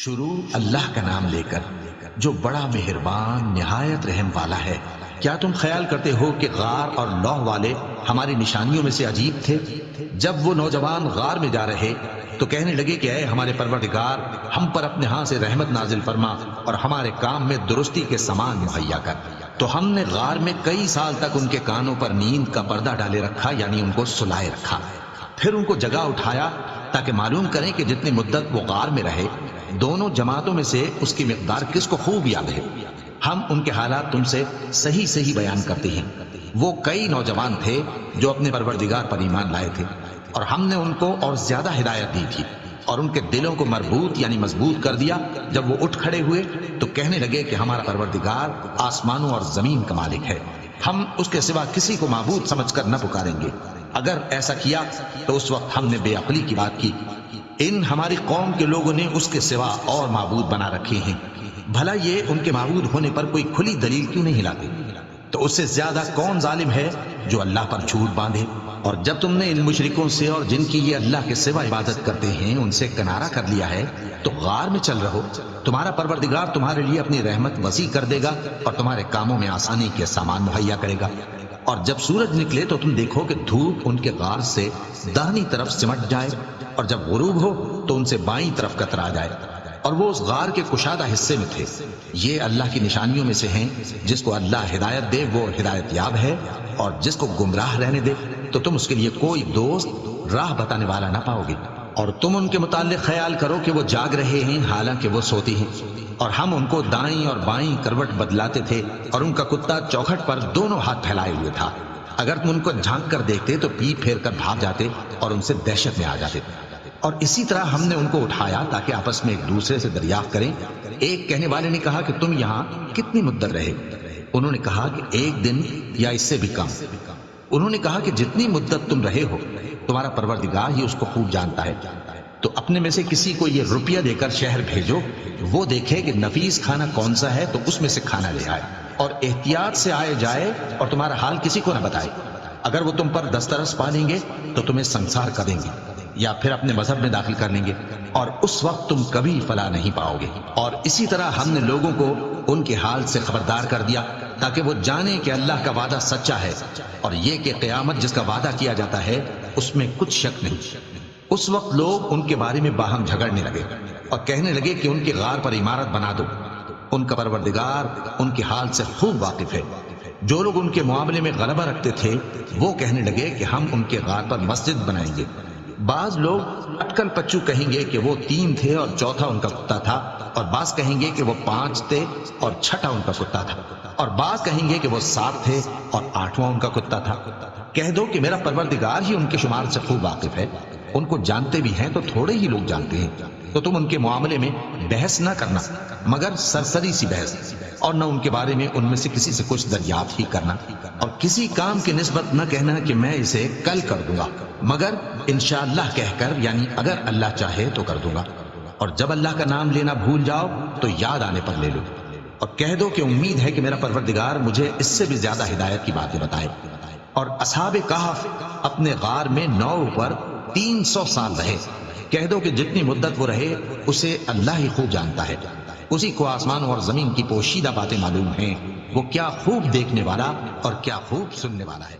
شروع اللہ کا نام لے کر جو بڑا مہربان نہایت رحم والا ہے۔ کیا تم خیال کرتے ہو کہ غار اور لوح والے ہماری نشانیوں میں سے عجیب تھے؟ جب وہ نوجوان غار میں جا رہے تو کہنے لگے کہ اے ہمارے پروردگار، ہم پر اپنے ہاں سے رحمت نازل فرما اور ہمارے کام میں درستی کے سامان مہیا کر۔ تو ہم نے غار میں کئی سال تک ان کے کانوں پر نیند کا پردہ ڈالے رکھا، یعنی ان کو سلائے رکھا۔ پھر ان کو جگہ اٹھایا تاکہ معلوم کریں کہ جتنی مدت وہ غار میں رہے دونوں جماعتوں میں سے اس کی مقدار کس کو خوب یاد ہے۔ ہم ان کے حالات تم سے صحیح صحیح بیان کرتے ہیں۔ وہ کئی نوجوان تھے جو اپنے پروردگار پر ایمان لائے تھے، اور ہم نے ان کو اور زیادہ ہدایت دی تھی اور ان کے دلوں کو مربوط یعنی مضبوط کر دیا۔ جب وہ اٹھ کھڑے ہوئے تو کہنے لگے کہ ہمارا پروردگار آسمانوں اور زمین کا مالک ہے، ہم اس کے سوا کسی کو معبود سمجھ کر نہ پکاریں گے۔ اگر ایسا کیا تو اس وقت ہم نے بے عقلی کی بات کی۔ ان ہماری قوم کے لوگوں نے اس کے سوا اور معبود بنا رکھے ہیں، بھلا یہ ان کے معبود ہونے پر کوئی کھلی دلیل کیوں نہیں لاتے؟ تو اس سے زیادہ کون ظالم ہے جو اللہ پر جھوٹ باندھے؟ اور جب تم نے ان مشرکوں سے اور جن کی یہ اللہ کے سوا عبادت کرتے ہیں ان سے کنارہ کر لیا ہے تو غار میں چل رہو، تمہارا پروردگار تمہارے لیے اپنی رحمت وسیع کر دے گا اور تمہارے کاموں میں آسانی کے سامان مہیا کرے گا۔ اور جب سورج نکلے تو تم دیکھو کہ دھوپ ان کے غار سے داہنی طرف سمٹ جائے، اور جب غروب ہو تو ان سے بائیں طرف کترا جائے، اور وہ اس غار کے کشادہ حصے میں تھے۔ یہ اللہ کی نشانیوں میں سے ہیں، جس کو اللہ ہدایت دے وہ ہدایت یاب ہے، اور جس کو گمراہ رہنے دے تو تم اس کے لیے کوئی دوست راہ بتانے والا نہ پاؤ گے۔ اور تم ان کے متعلق خیال کرو کہ وہ جاگ رہے ہیں حالانکہ وہ سوتی ہیں، اور ہم ان کو دائیں اور بائیں کروٹ بدلاتے تھے، اور ان کا کتا چوکھٹ پر دونوں ہاتھ پھیلائے ہوئے تھا۔ اگر تم ان کو جھانک کر دیکھتے تو پیٹ پھیر کر بھاگ جاتے اور ان سے دہشت میں آ جاتے۔ اور اسی طرح ہم نے ان کو اٹھایا تاکہ آپس میں ایک دوسرے سے دریافت کریں۔ ایک کہنے والے نے کہا کہ تم یہاں کتنی مدت رہے؟ انہوں نے کہا کہ 1 دن یا اس سے بھی کم۔ انہوں نے کہا کہ جتنی مدت تم رہے ہو تمہارا پروردگار ہی اس کو خوب جانتا ہے۔ تو اپنے میں سے کسی کو یہ روپیہ دے کر شہر بھیجو، وہ دیکھے کہ نفیس کھانا کون سا ہے تو اس میں سے کھانا لے آئے، اور احتیاط سے آئے جائے اور تمہارا حال کسی کو نہ بتائے۔ اگر وہ تم پر دسترس پا لیں گے تو تمہیں سنسار کر دیں گے یا پھر اپنے مذہب میں داخل کر لیں گے، اور اس وقت تم کبھی فلاح نہیں پاؤ گے۔ اور اسی طرح ہم نے لوگوں کو ان کے حال سے خبردار کر دیا تاکہ وہ جانیں کہ اللہ کا وعدہ سچا ہے، اور یہ کہ قیامت جس کا وعدہ کیا جاتا ہے اس میں کچھ شک نہیں۔ اس وقت لوگ ان کے بارے میں باہم جھگڑنے لگے اور کہنے لگے کہ ان کے غار پر عمارت بنا دو۔ ان کا پروردگار ان کے حال سے خوب واقف ہے۔ جو لوگ ان کے معاملے میں غلبہ رکھتے تھے وہ کہنے لگے کہ ہم ان کے غار پر مسجد بنائیں گے۔ بعض لوگ اٹکل پچو کہیں گے کہ وہ 3 تھے اور چوتھا ان کا کتا تھا، اور بعض کہیں گے کہ وہ 5 تھے اور چھٹا ان کا کتا تھا، اور بعض کہیں گے کہ وہ 7 تھے اور 8واں ان کا کتا تھا۔ کہہ دو کہ میرا پروردگار ہی ان کے شمار سے خوب واقف ہے، ان کو جانتے بھی ہیں تو تھوڑے ہی لوگ جانتے ہیں۔ تو تم ان کے معاملے میں بحث نہ کرنا مگر سرسری سی بحث، اور نہ ان کے بارے میں ان میں سے کسی سے کچھ دریافت ہی کرنا، اور کسی کام کی نسبت نہ کہنا کہ میں اسے کل کر دوں گا، مگر انشاءاللہ کہہ کر، یعنی اگر اللہ چاہے تو کر دوں گا۔ اور جب اللہ کا نام لینا بھول جاؤ تو یاد آنے پر لے لو، اور کہہ دو کہ امید ہے کہ میرا پروردگار مجھے اس سے بھی زیادہ ہدایت کی باتیں بتائے۔ اور اصحاب کہف اپنے غار میں 9 پر 300 سال رہے۔ کہہ دو کہ جتنی مدت وہ رہے اسے اللہ ہی خوب جانتا ہے، اسی کو آسمانوں اور زمین کی پوشیدہ باتیں معلوم ہیں، وہ کیا خوب دیکھنے والا اور کیا خوب سننے والا ہے۔